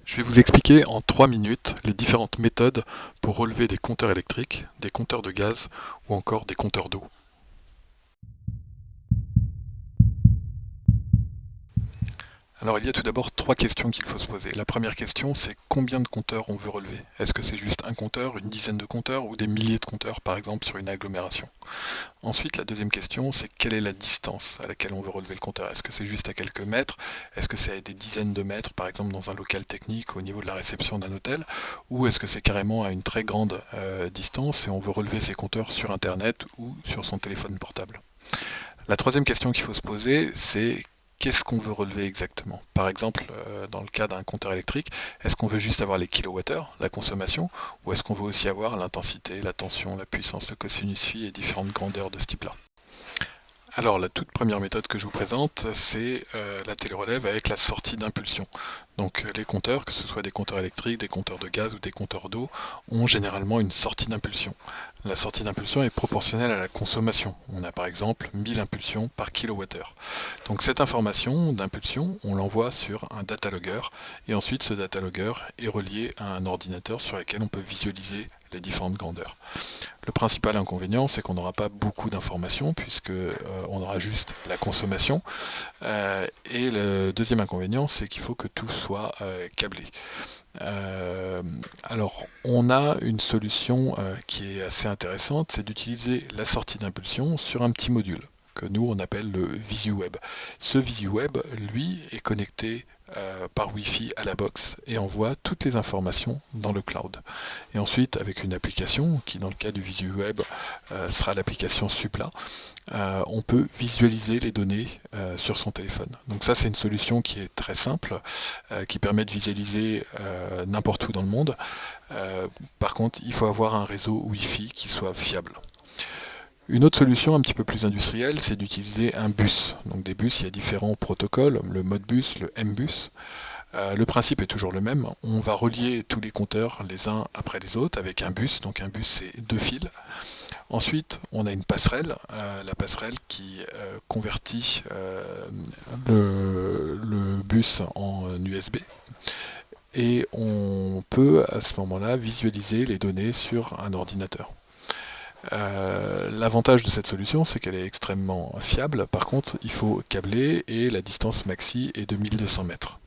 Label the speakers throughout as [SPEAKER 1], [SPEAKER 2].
[SPEAKER 1] Je vais vous expliquer en 3 minutes les différentes méthodes pour relever des compteurs électriques, des compteurs de gaz ou encore des compteurs d'eau. Alors il y a tout d'abord 3 questions qu'il faut se poser. La première question, c'est combien de compteurs on veut relever? Est-ce que c'est juste un compteur, une dizaine de compteurs ou des milliers de compteurs par exemple sur une agglomération? Ensuite, la deuxième question, c'est quelle est la distance à laquelle on veut relever le compteur? Est-ce que c'est juste à quelques mètres? Est-ce que c'est à des dizaines de mètres, par exemple dans un local technique au niveau de la réception d'un hôtel? Ou est-ce que c'est carrément à une très grande distance et on veut relever ses compteurs sur Internet ou sur son téléphone portable? La troisième question qu'il faut se poser, c'est qu'est-ce qu'on veut relever exactement? Par exemple, dans le cas d'un compteur électrique, est-ce qu'on veut juste avoir les kilowattheures, la consommation, ou est-ce qu'on veut aussi avoir l'intensité, la tension, la puissance, le cosinus phi et différentes grandeurs de ce type-là? Alors la toute première méthode que je vous présente, c'est la télérelève avec la sortie d'impulsion. Donc les compteurs, que ce soit des compteurs électriques, des compteurs de gaz ou des compteurs d'eau, ont généralement une sortie d'impulsion. La sortie d'impulsion est proportionnelle à la consommation. On a par exemple 1000 impulsions par kilowattheure. Donc cette information d'impulsion, on l'envoie sur un datalogger et ensuite ce datalogger est relié à un ordinateur sur lequel on peut visualiser les différentes grandeurs. Le principal inconvénient, c'est qu'on n'aura pas beaucoup d'informations puisque on aura juste la consommation. Et le deuxième inconvénient, c'est qu'il faut que tout soit câblé. Alors, on a une solution qui est assez intéressante, c'est d'utiliser la sortie d'impulsion sur un petit module que nous on appelle le VisuWeb. Ce VisuWeb, lui, est connecté par Wi-Fi à la box et envoie toutes les informations dans le cloud. Et ensuite, avec une application, qui dans le cas du VisuWeb sera l'application Supla, on peut visualiser les données sur son téléphone. Donc ça, c'est une solution qui est très simple, qui permet de visualiser n'importe où dans le monde. Par contre, il faut avoir un réseau Wi-Fi qui soit fiable. Une autre solution un petit peu plus industrielle, c'est d'utiliser un bus. Donc des bus, il y a différents protocoles, le Modbus, le Mbus. Le principe est toujours le même. On va relier tous les compteurs les uns après les autres avec un bus. Donc un bus, c'est 2 fils. Ensuite, on a une passerelle, la passerelle qui convertit le bus en USB. Et on peut à ce moment-là visualiser les données sur un ordinateur. L'avantage de cette solution, c'est qu'elle est extrêmement fiable. Par contre, il faut câbler et la distance maxi est de 1200 mètres.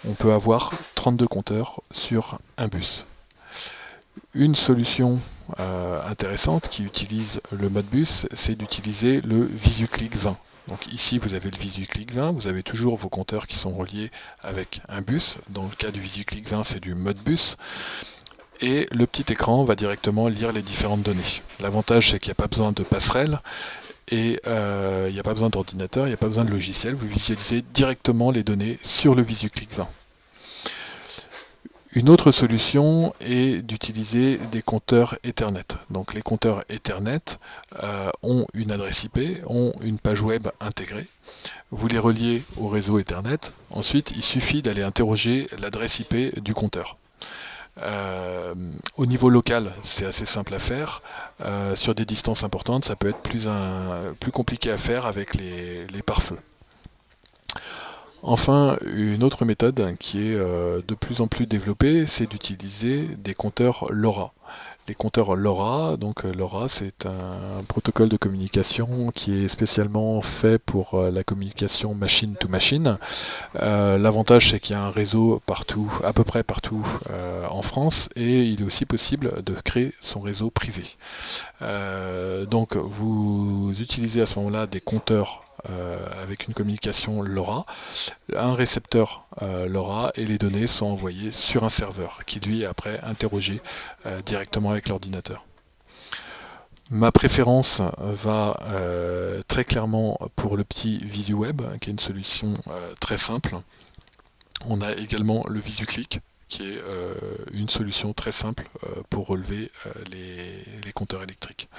[SPEAKER 1] On peut avoir 32 compteurs sur un bus. Une solution intéressante qui utilise le Modbus, c'est d'utiliser le VisuClick 20. Donc ici, vous avez le VisuClick 20, vous avez toujours vos compteurs qui sont reliés avec un bus. Dans le cas du VisuClick 20, c'est du Modbus. Et le petit écran va directement lire les différentes données. L'avantage, c'est qu'il n'y a pas besoin de passerelle et il n'y a pas besoin d'ordinateur, il n'y a pas besoin de logiciel. Vous visualisez directement les données sur le VisuClick 20. Une autre solution est d'utiliser des compteurs Ethernet. Donc les compteurs Ethernet ont une adresse IP, ont une page web intégrée. Vous les reliez au réseau Ethernet. Ensuite, il suffit d'aller interroger l'adresse IP du compteur. Au niveau local, c'est assez simple à faire. Sur des distances importantes, ça peut être plus compliqué à faire avec les pare-feux. Enfin, une autre méthode qui est de plus en plus développée, c'est d'utiliser des compteurs LoRa. Les compteurs LoRa, donc LoRa, c'est un protocole de communication qui est spécialement fait pour la communication machine to machine. L'avantage, c'est qu'il y a un réseau partout, à peu près partout en France, et il est aussi possible de créer son réseau privé. Donc, vous utilisez à ce moment-là des compteurs avec une communication LoRa, un récepteur LoRa, et les données sont envoyées sur un serveur qui lui est après interrogé directement avec l'ordinateur. Ma préférence va très clairement pour le petit VisuWeb, qui est une solution très simple. On a également le VisuClick, qui est une solution très simple pour relever les compteurs électriques.